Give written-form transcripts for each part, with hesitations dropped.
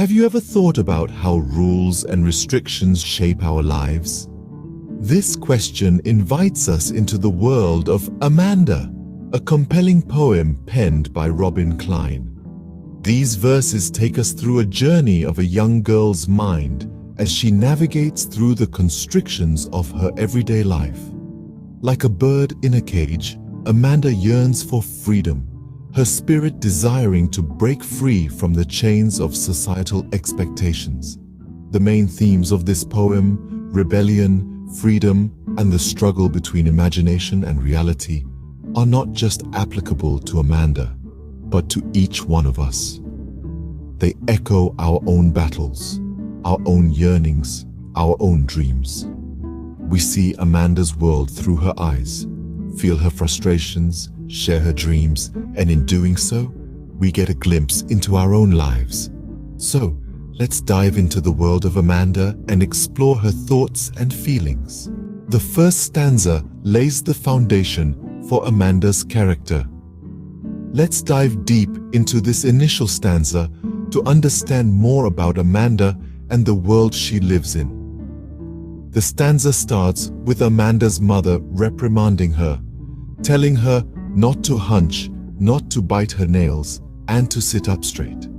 Have you ever thought about how rules and restrictions shape our lives? This question invites us into the world of Amanda, a compelling poem penned by Robin Klein. These verses take us through a journey of a young girl's mind as she navigates through the constrictions of her everyday life. Like a bird in a cage, Amanda yearns for freedom, her spirit desiring to break free from the chains of societal expectations. The main themes of this poem, rebellion, freedom, and the struggle between imagination and reality, are not just applicable to Amanda, but to each one of us. They echo our own battles, our own yearnings, our own dreams. We see Amanda's world through her eyes, feel her frustrations, share her dreams, and in doing so, we get a glimpse into our own lives. So, let's dive into the world of Amanda and explore her thoughts and feelings. The first stanza lays the foundation for Amanda's character. Let's dive deep into this initial stanza to understand more about Amanda and the world she lives in. The stanza starts with Amanda's mother reprimanding her, telling her not to hunch, not to bite her nails, and to sit up straight.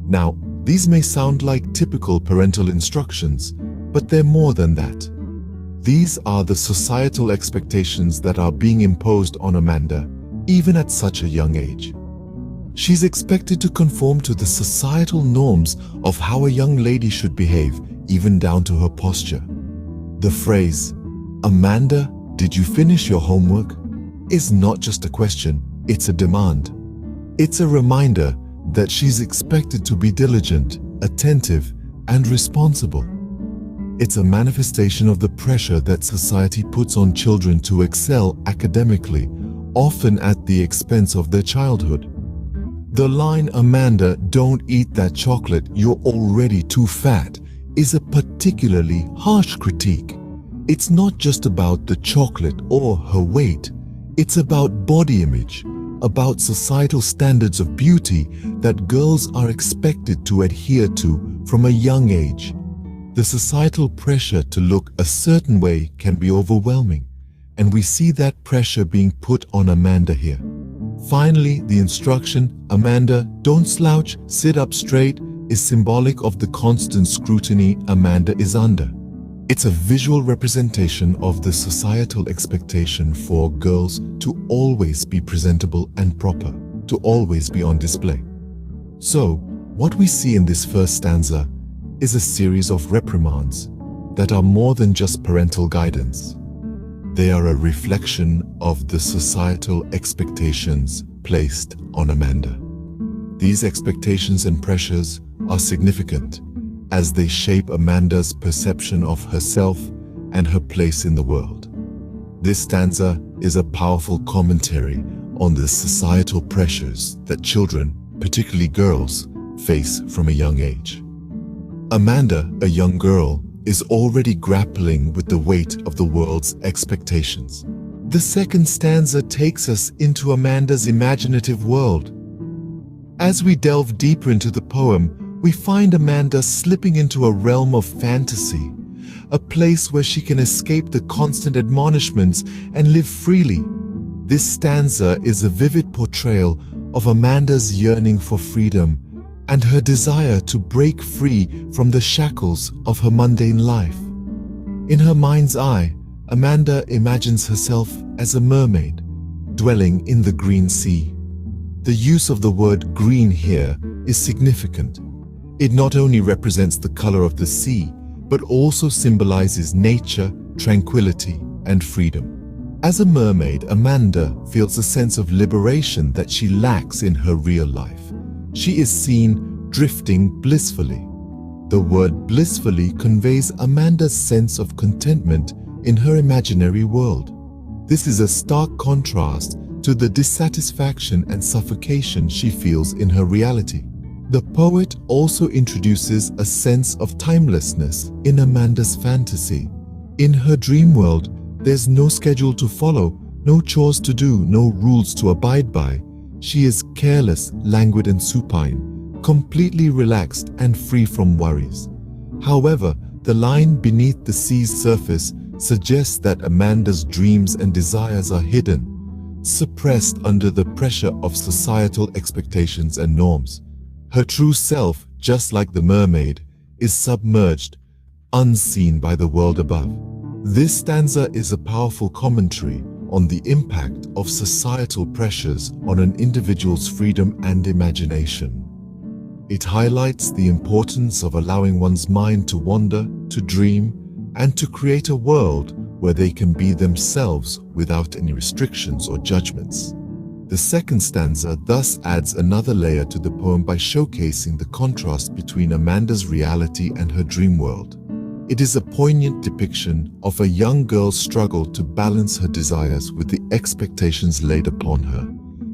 Now, these may sound like typical parental instructions, but they're more than that. These are the societal expectations that are being imposed on Amanda, even at such a young age. She's expected to conform to the societal norms of how a young lady should behave, even down to her posture. The phrase, "Amanda, did you finish your homework?" is not just a question, it's a demand. It's a reminder that she's expected to be diligent, attentive, and responsible. It's a manifestation of the pressure that society puts on children to excel academically, often at the expense of their childhood. The line, "Amanda, don't eat that chocolate, you're already too fat," is a particularly harsh critique. It's not just about the chocolate or her weight. It's about body image, about societal standards of beauty that girls are expected to adhere to from a young age. The societal pressure to look a certain way can be overwhelming, and we see that pressure being put on Amanda here. Finally, the instruction, "Amanda, don't slouch, sit up straight," is symbolic of the constant scrutiny Amanda is under. It's a visual representation of the societal expectation for girls to always be presentable and proper, to always be on display. So, what we see in this first stanza is a series of reprimands that are more than just parental guidance. They are a reflection of the societal expectations placed on Amanda. These expectations and pressures are significant as they shape Amanda's perception of herself and her place in the world. This stanza is a powerful commentary on the societal pressures that children, particularly girls, face from a young age. Amanda, a young girl, is already grappling with the weight of the world's expectations. The second stanza takes us into Amanda's imaginative world. As we delve deeper into the poem, we find Amanda slipping into a realm of fantasy, a place where she can escape the constant admonishments and live freely. This stanza is a vivid portrayal of Amanda's yearning for freedom and her desire to break free from the shackles of her mundane life. In her mind's eye, Amanda imagines herself as a mermaid, dwelling in the green sea. The use of the word green here is significant. It not only represents the color of the sea, but also symbolizes nature, tranquility, and freedom. As a mermaid, Amanda feels a sense of liberation that she lacks in her real life. She is seen drifting blissfully. The word blissfully conveys Amanda's sense of contentment in her imaginary world. This is a stark contrast to the dissatisfaction and suffocation she feels in her reality. The poet also introduces a sense of timelessness in Amanda's fantasy. In her dream world, there's no schedule to follow, no chores to do, no rules to abide by. She is careless, languid, and supine, completely relaxed and free from worries. However, the line beneath the sea's surface suggests that Amanda's dreams and desires are hidden, suppressed under the pressure of societal expectations and norms. Her true self, just like the mermaid, is submerged, unseen by the world above. This stanza is a powerful commentary on the impact of societal pressures on an individual's freedom and imagination. It highlights the importance of allowing one's mind to wander, to dream, and to create a world where they can be themselves without any restrictions or judgments. The second stanza thus adds another layer to the poem by showcasing the contrast between Amanda's reality and her dream world. It is a poignant depiction of a young girl's struggle to balance her desires with the expectations laid upon her.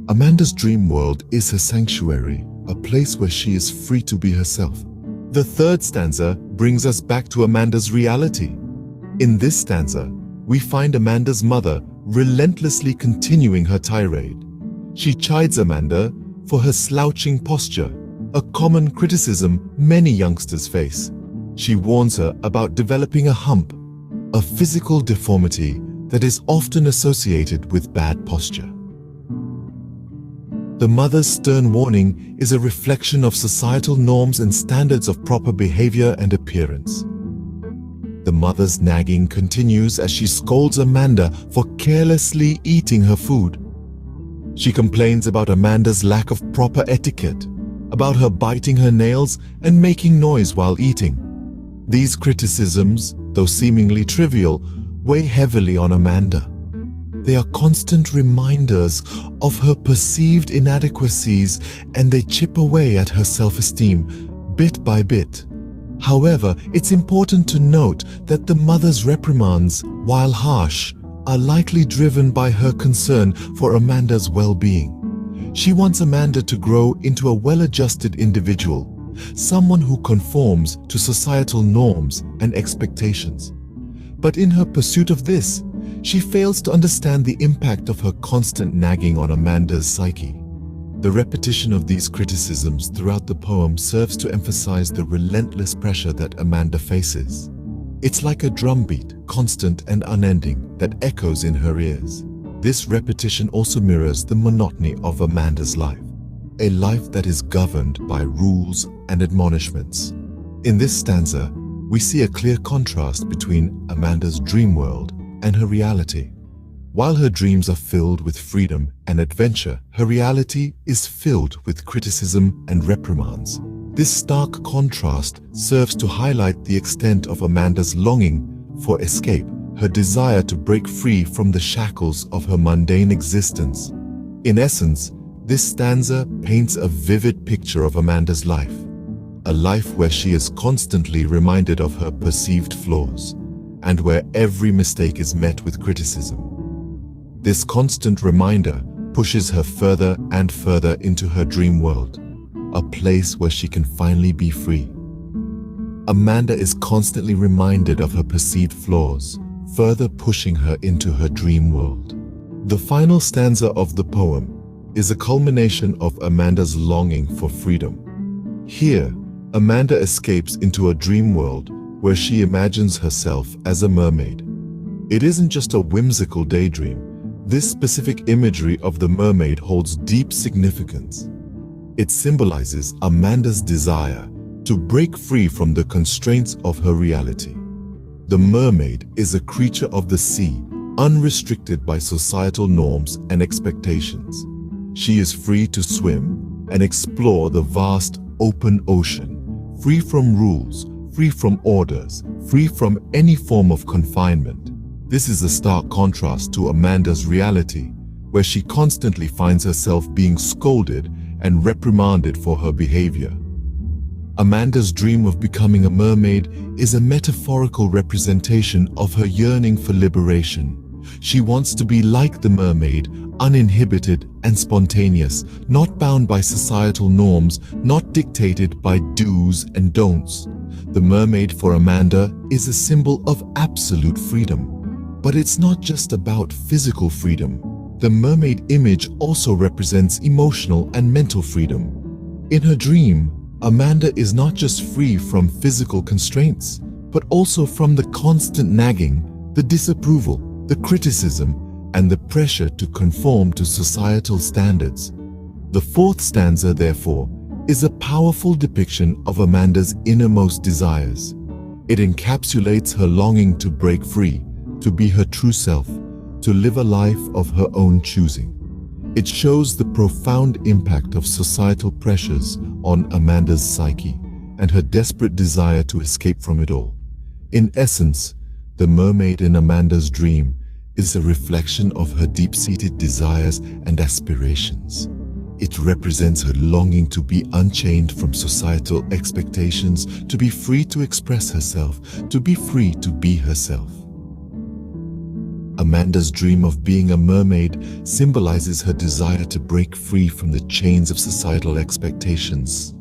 Amanda's dream world is her sanctuary, a place where she is free to be herself. The third stanza brings us back to Amanda's reality. In this stanza, we find Amanda's mother relentlessly continuing her tirade. She chides Amanda for her slouching posture, a common criticism many youngsters face. She warns her about developing a hump, a physical deformity that is often associated with bad posture. The mother's stern warning is a reflection of societal norms and standards of proper behavior and appearance. The mother's nagging continues as she scolds Amanda for carelessly eating her food. She complains about Amanda's lack of proper etiquette, about her biting her nails and making noise while eating. These criticisms, though seemingly trivial, weigh heavily on Amanda. They are constant reminders of her perceived inadequacies, and they chip away at her self-esteem bit by bit. However, it's important to note that the mother's reprimands, while harsh, are likely driven by her concern for Amanda's well-being. She wants Amanda to grow into a well-adjusted individual, someone who conforms to societal norms and expectations. But in her pursuit of this, she fails to understand the impact of her constant nagging on Amanda's psyche. The repetition of these criticisms throughout the poem serves to emphasize the relentless pressure that Amanda faces. It's like a drumbeat, constant and unending, that echoes in her ears. This repetition also mirrors the monotony of Amanda's life, a life that is governed by rules and admonishments. In this stanza, we see a clear contrast between Amanda's dream world and her reality. While her dreams are filled with freedom and adventure, her reality is filled with criticism and reprimands. This stark contrast serves to highlight the extent of Amanda's longing for escape, her desire to break free from the shackles of her mundane existence. In essence, this stanza paints a vivid picture of Amanda's life, a life where she is constantly reminded of her perceived flaws, and where every mistake is met with criticism. This constant reminder pushes her further and further into her dream world, a place where she can finally be free. Amanda is constantly reminded of her perceived flaws, further pushing her into her dream world. The final stanza of the poem is a culmination of Amanda's longing for freedom. Here, Amanda escapes into a dream world where she imagines herself as a mermaid. It isn't just a whimsical daydream. This specific imagery of the mermaid holds deep significance. It symbolizes Amanda's desire to break free from the constraints of her reality. The mermaid is a creature of the sea, unrestricted by societal norms and expectations. She is free to swim and explore the vast, open ocean, free from rules, free from orders, free from any form of confinement. This is a stark contrast to Amanda's reality, where she constantly finds herself being scolded and reprimanded for her behavior. Amanda's dream of becoming a mermaid is a metaphorical representation of her yearning for liberation. She wants to be like the mermaid, uninhibited and spontaneous, not bound by societal norms, not dictated by do's and don'ts. The mermaid for Amanda is a symbol of absolute freedom. But it's not just about physical freedom. The mermaid image also represents emotional and mental freedom. In her dream, Amanda is not just free from physical constraints, but also from the constant nagging, the disapproval, the criticism, and the pressure to conform to societal standards. The fourth stanza, therefore, is a powerful depiction of Amanda's innermost desires. It encapsulates her longing to break free, to be her true self, to live a life of her own choosing. It shows the profound impact of societal pressures on Amanda's psyche and her desperate desire to escape from it all. In essence, the mermaid in Amanda's dream is a reflection of her deep-seated desires and aspirations. It represents her longing to be unchained from societal expectations, to be free to express herself, to be free to be herself. Amanda's dream of being a mermaid symbolizes her desire to break free from the chains of societal expectations.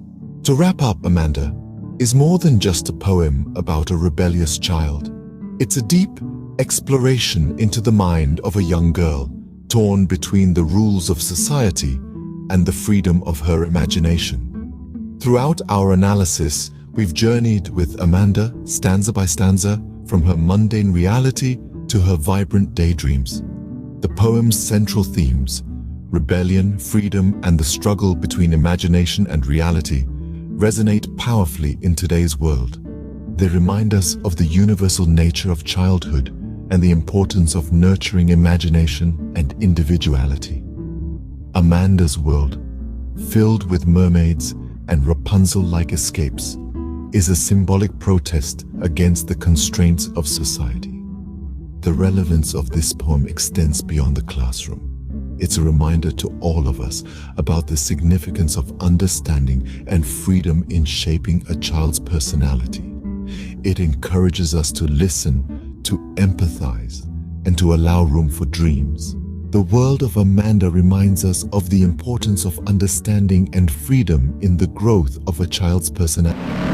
To wrap up, Amanda is more than just a poem about a rebellious child. It's a deep exploration into the mind of a young girl, torn between the rules of society and the freedom of her imagination. Throughout our analysis, we've journeyed with Amanda, stanza by stanza, from her mundane reality to her vibrant daydreams. The poem's central themes, rebellion, freedom, and the struggle between imagination and reality, resonate powerfully in today's world. They remind us of the universal nature of childhood and the importance of nurturing imagination and individuality. Amanda's world, filled with mermaids and Rapunzel-like escapes, is a symbolic protest against the constraints of society. The relevance of this poem extends beyond the classroom. It's a reminder to all of us about the significance of understanding and freedom in shaping a child's personality. It encourages us to listen, to empathize, and to allow room for dreams. The world of Amanda reminds us of the importance of understanding and freedom in the growth of a child's personality.